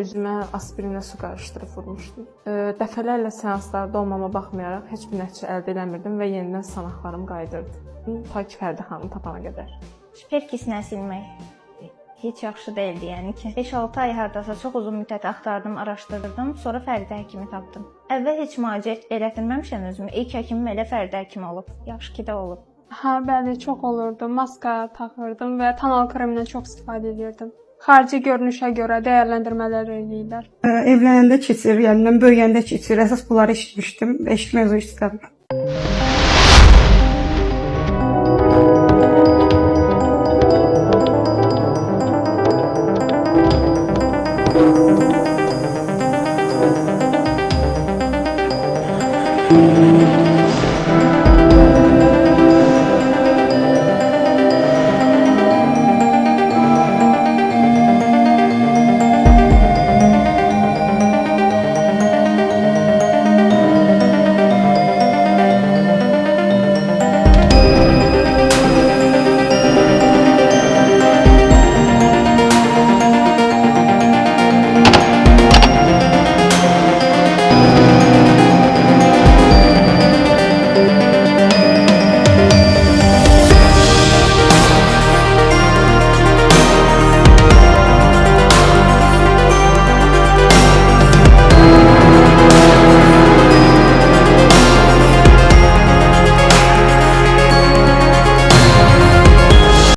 üzümə aspirinlə su qarışdırıb vurmuşdum. Dəfələrlə seanslarda olmama baxmayaraq heç bir nəticə əldə eləmirdim və yenidən sınaqlarım qayıdırdı. Ta ki Fərdə xanımı tapana qədər. Perkislə silmək heç yaxşı deyildi, yəni ki, 5-6 ay hardasa çox uzun müddət axtardım, araşdırdım, sonra Fərdə həkimi tapdım. Əvvəl heç müalicə elətdirməmişəm özümü. İlk həkimim elə Fərdə həkimi olub. Yaxşı ki də olub. Hə, bəli, çox olurdu. Maska taxırdım və tonal kremdən çox istifadə edirdim. Xarici görünüşə görə dəyərləndirmələr eləyirlər. Evlənəndə keçir, yəni mən böyüyəndə keçir. Əsas bunları eşitmişdim və eşitmək özü istədim. Thank you.